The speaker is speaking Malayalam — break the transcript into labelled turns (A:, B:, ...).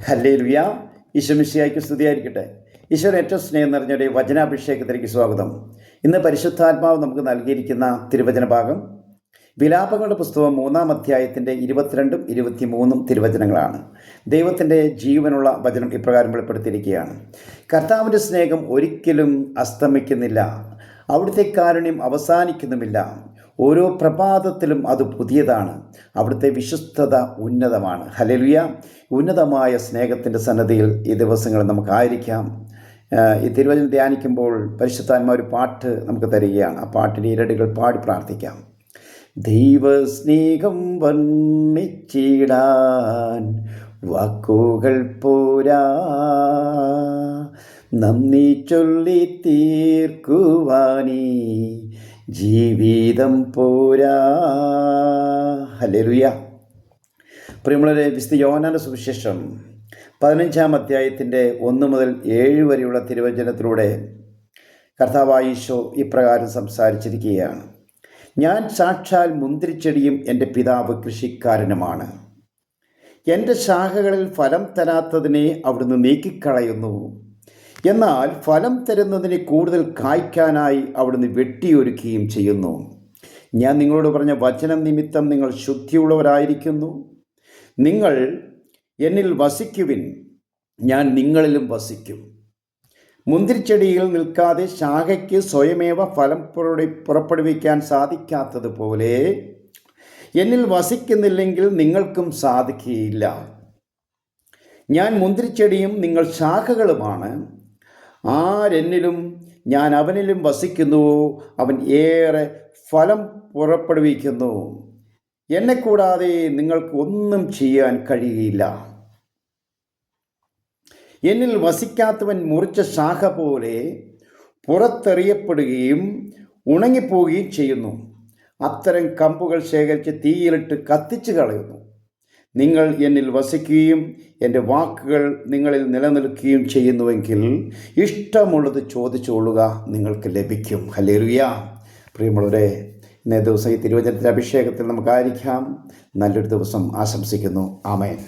A: ഹല്ലേലൂയ. ഈശോ മിശിഹായ്ക്ക് സ്തുതിയായിരിക്കട്ടെ. ഈശോയുടെ ഏറ്റവും സ്നേഹം നിറഞ്ഞൊരു വചനാഭിഷേകത്തിലേക്ക് സ്വാഗതം. ഇന്ന് പരിശുദ്ധാത്മാവ് നമുക്ക് നൽകിയിരിക്കുന്ന തിരുവചന ഭാഗം വിലാപങ്ങളുടെ പുസ്തകം 3-ാം അധ്യായത്തിൻ്റെ 22-ഉം 23-ഉം തിരുവചനങ്ങളാണ്. ദൈവത്തിൻ്റെ ജീവനുള്ള വചനം ഇപ്രകാരം വെളിപ്പെടുത്തിയിരിക്കുകയാണ്. കർത്താവിൻ്റെ സ്നേഹം ഒരിക്കലും അസ്തമിക്കുന്നില്ല, അവിടുത്തെ കാരുണ്യം അവസാനിക്കുന്നുമില്ല. ഓരോ പ്രഭാതത്തിലും അത് പുതിയതാണ്, അവിടുത്തെ വിശ്വസ്തത ഉന്നതമാണ്. ഹല്ലേലൂയ. ഉന്നതമായ സ്നേഹത്തിൻ്റെ സന്നദ്ധിയിൽ ഈ ദിവസങ്ങൾ നമുക്കായിരിക്കാം. ഈ തിരുവചനം ധ്യാനിക്കുമ്പോൾ പരിശുദ്ധാത്മാവ് ഒരു പാട്ട് നമുക്ക് തരികയാണ്. ആ പാട്ടിൻ്റെ ഇരടികൾ പാടി പ്രാർത്ഥിക്കാം. ദൈവസ്നേഹം വർണ്ണിച്ചിടാൻ വാക്കുകൾ പോരാ, നന്ദി ചൊല്ലി തീർക്കുവാനീ ജീവിതം പോരാ. ഹല്ലേലൂയ. പ്രിയമുള്ളവരെ, വിശുദ്ധ യോഹന്നാന്റെ സുവിശേഷം 15-ാം അധ്യായത്തിൻ്റെ 1 മുതൽ 7 വരെയുള്ള തിരുവചനത്തിലൂടെ കർത്താവായ ഈശോ ഇപ്രകാരം സംസാരിച്ചിരിക്കുകയാണ്. ഞാൻ സാക്ഷാൽ മുന്തിരിച്ചെടിയും എൻ്റെ പിതാവ് കൃഷിക്കാരനുമാണ്. എൻ്റെ ശാഖകളിൽ ഫലം തരാത്തതിനെ അവിടുന്ന് നീക്കിക്കളയുന്നു, എന്നാൽ ഫലം തരുന്നതിന് കൂടുതൽ കായ്ക്കാനായി അവിടുന്ന് വെട്ടിയൊരുക്കുകയും ചെയ്യുന്നു. ഞാൻ നിങ്ങളോട് പറഞ്ഞ വചനം നിമിത്തം നിങ്ങൾ ശുദ്ധിയുള്ളവരായിരിക്കുന്നു. നിങ്ങൾ എന്നിൽ വസിക്കുവിൻ, ഞാൻ നിങ്ങളിലും വസിക്കും. മുന്തിരിച്ചെടിയിൽ നിൽക്കാതെ ശാഖയ്ക്ക് സ്വയമേവ ഫലം പുറപ്പെടുവിക്കാൻ സാധിക്കാത്തതുപോലെ എന്നിൽ വസിക്കുന്നില്ലെങ്കിൽ നിങ്ങൾക്കും സാധിക്കുകയില്ല. ഞാൻ മുന്തിരിച്ചെടിയും നിങ്ങൾ ശാഖകളുമാണ്. ആരെന്നിലും ഞാൻ അവനിലും വസിക്കുന്നുവോ അവൻ ഏറെ ഫലം പുറപ്പെടുവിക്കുന്നു. എന്നെ കൂടാതെ നിങ്ങൾക്ക് ഒന്നും ചെയ്യാൻ കഴിയില്ല. എന്നിൽ വസിക്കാത്തവൻ മുറിച്ച ശാഖ പോലെ പുറത്തെറിയപ്പെടുകയും ഉണങ്ങിപ്പോവുകയും ചെയ്യുന്നു. അത്തരം കമ്പുകൾ ശേഖരിച്ച് തീയിലിട്ട് കത്തിച്ചു കളയുന്നു. നിങ്ങൾ എന്നിൽ വസിക്കുകയും എൻ്റെ വാക്കുകൾ നിങ്ങളിൽ നിലനിൽക്കുകയും ചെയ്യുന്നുവെങ്കിൽ ഇഷ്ടമുള്ളത് ചോദിച്ചുകൊള്ളുക, നിങ്ങൾക്ക് ലഭിക്കും. ഹല്ലേലൂയ. പ്രിയമുള്ളവരെ, ഇന്നേ ദിവസം ഈ തിരുവചനത്തിൻ്റെ അഭിഷേകത്തിൽ നമുക്കായിരിക്കാം. നല്ലൊരു ദിവസം ആശംസിക്കുന്നു. ആമേൻ.